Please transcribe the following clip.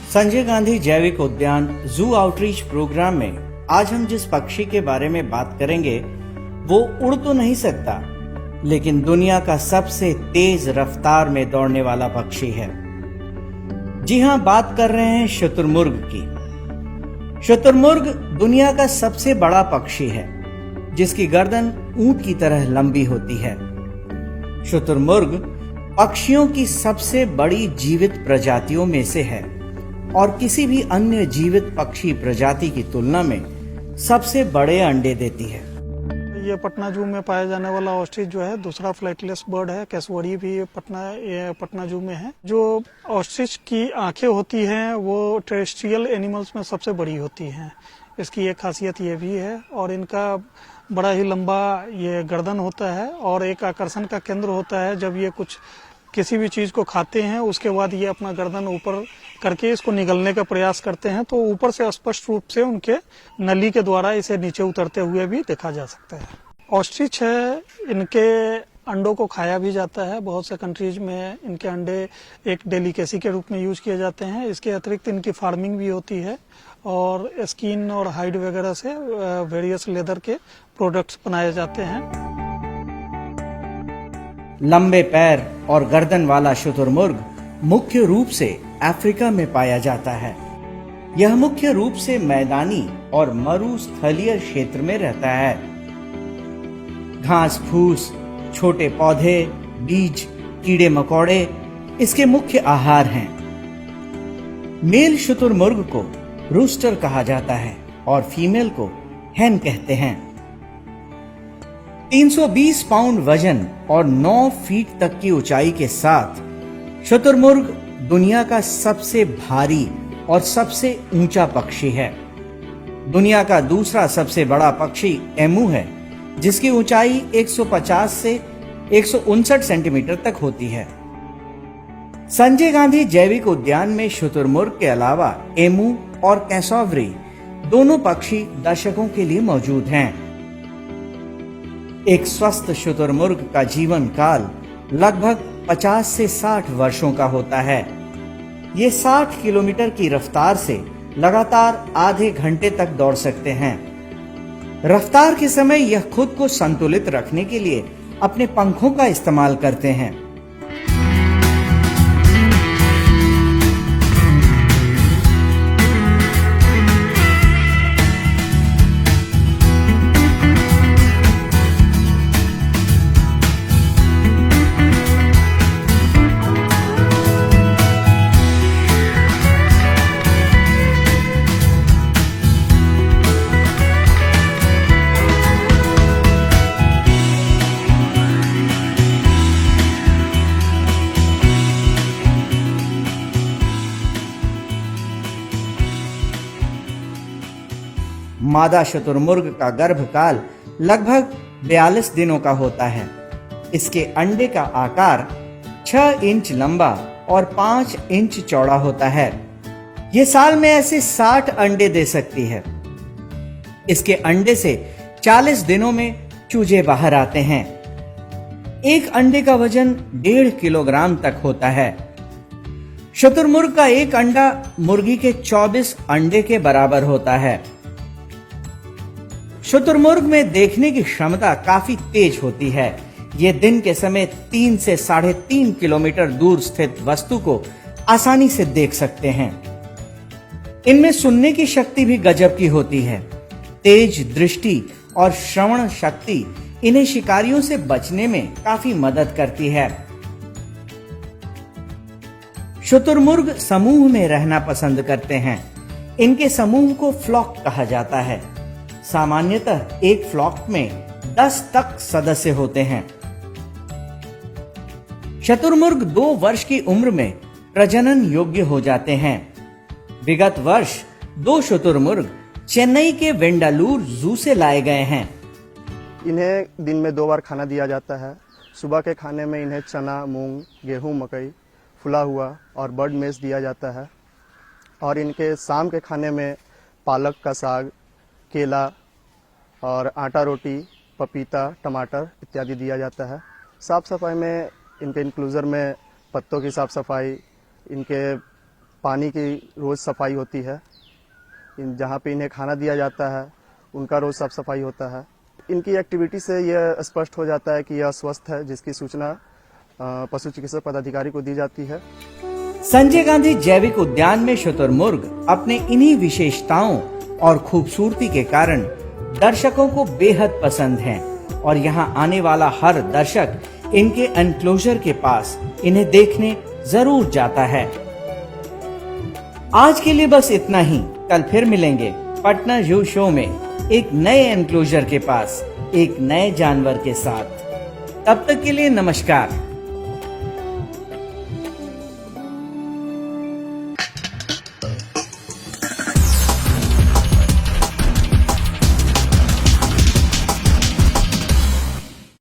संजय गांधी जैविक उद्यान जू आउटरीच प्रोग्राम में आज हम जिस पक्षी के बारे में बात करेंगे वो उड़ तो नहीं सकता, लेकिन दुनिया का सबसे तेज रफ्तार में दौड़ने वाला पक्षी है। जी हां, बात कर रहे हैं शुतुरमुर्ग की। शुतुरमुर्ग दुनिया का सबसे बड़ा पक्षी है जिसकी गर्दन ऊंट की तरह लंबी होती है। शुतुरमुर्ग पक्षियों की सबसे बड़ी जीवित प्रजातियों में से है और किसी भी अन्य जीवित पक्षी प्रजाति की तुलना में सबसे बड़े अंडे देती है। ये पटना जू में पाया जाने वाला ऑस्ट्रिच जो है दूसरा फ्लाइटलेस बर्ड है। कैसवड़ी भी पटना जू में है। जो ऑस्ट्रिच की आंखें होती हैं वो टेरेस्ट्रियल एनिमल्स में सबसे बड़ी होती हैं। इसकी एक खासियत ये भी है और इनका बड़ा ही लंबा ये गर्दन होता है और एक आकर्षण का केंद्र होता है। जब ये किसी भी चीज को खाते हैं उसके बाद ये अपना गर्दन ऊपर करके इसको निगलने का प्रयास करते हैं, तो ऊपर से स्पष्ट रूप से उनके नली के द्वारा इसे नीचे उतरते हुए भी देखा जा सकता है। ऑस्ट्रिच है, इनके अंडों को खाया भी जाता है। बहुत से कंट्रीज में इनके अंडे एक डेलिकेसी के रूप में यूज किए जाते हैं। इसके अतिरिक्त इनकी फार्मिंग भी होती है और स्किन और हाइड वगैरह से वेरियस लेदर के प्रोडक्ट्स बनाए जाते हैं। लंबे पैर और गर्दन वाला शुतुरमुर्ग मुख्य रूप से अफ्रीका में पाया जाता है। यह मुख्य रूप से मैदानी और मरुस्थलीय क्षेत्र में रहता है। घास फूस, छोटे पौधे, बीज, कीड़े मकोड़े इसके मुख्य आहार हैं। मेल शुतुरमुर्ग को रूस्टर कहा जाता है और फीमेल को हैन कहते हैं। 320 पाउंड वजन और 9 फीट तक की ऊंचाई के साथ शुतुरमुर्ग दुनिया का सबसे भारी और सबसे ऊंचा पक्षी है। दुनिया का दूसरा सबसे बड़ा पक्षी एमू है, जिसकी ऊंचाई 150 से 159 सेंटीमीटर तक होती है। संजय गांधी जैविक उद्यान में शुतुरमुर्ग के अलावा एमू और कैसोवरी दोनों पक्षी दर्शकों के लिए मौजूद हैं। एक स्वस्थ शुतुरमुर्ग का जीवन काल लगभग 50 से 60 वर्षों का होता है। ये 60 किलोमीटर की रफ्तार से लगातार आधे घंटे तक दौड़ सकते हैं। रफ्तार के समय यह खुद को संतुलित रखने के लिए अपने पंखों का इस्तेमाल करते हैं। मादा शुतुरमुर्ग का गर्भकाल लगभग 42 दिनों का होता है। इसके अंडे का आकार 6 इंच लंबा और 5 इंच चौड़ा होता है। यह साल में ऐसे 60 अंडे दे सकती है। इसके अंडे से 40 दिनों में चूजे बाहर आते हैं। एक अंडे का वजन 1.5 किलोग्राम तक होता है। शुतुरमुर्ग का एक अंडा मुर्गी के 24 अंडे के बराबर होता है। शुतुरमुर्ग में देखने की क्षमता काफी तेज होती है। ये दिन के समय 3 से 3.5 किलोमीटर दूर स्थित वस्तु को आसानी से देख सकते हैं। इनमें सुनने की शक्ति भी गजब की होती है। तेज दृष्टि और श्रवण शक्ति इन्हें शिकारियों से बचने में काफी मदद करती है। शुतुरमुर्ग समूह में रहना पसंद करते हैं। इनके समूह को फ्लॉक कहा जाता है। सामान्यतः एक फ्लॉक में 10 तक सदस्य होते हैं। शुतुरमुर्ग 2 वर्ष की उम्र में प्रजनन योग्य हो जाते हैं। विगत वर्ष 2 शुतुरमुर्ग चेन्नई के वेंडालूर जू से लाए गए हैं। इन्हें दिन में 2 बार खाना दिया जाता है। सुबह के खाने में इन्हें चना, मूंग, गेहूं, मकई, फुला हुआ और बर्ड मेस दिया जाता है और इनके शाम के खाने में पालक का साग, केला और आटा रोटी, पपीता, टमाटर इत्यादि दिया जाता है। साफ सफाई में इनके इंक्लूजर में पत्तों की साफ सफाई, इनके पानी की रोज़ सफाई होती है। जहाँ पे इन्हें खाना दिया जाता है उनका रोज़ साफ सफाई होता है। इनकी एक्टिविटी से यह स्पष्ट हो जाता है कि यह स्वस्थ है, जिसकी सूचना पशु चिकित्सक पदाधिकारी को दी जाती है। संजय गांधी जैविक उद्यान में शुतुरमुर्ग अपने इन्हीं विशेषताओं और खूबसूरती के कारण दर्शकों को बेहद पसंद हैं और यहां आने वाला हर दर्शक इनके एनक्लोजर के पास इन्हें देखने जरूर जाता है। आज के लिए बस इतना ही। कल फिर मिलेंगे पटना जू शो में एक नए एनक्लोजर के पास एक नए जानवर के साथ। तब तक के लिए नमस्कार।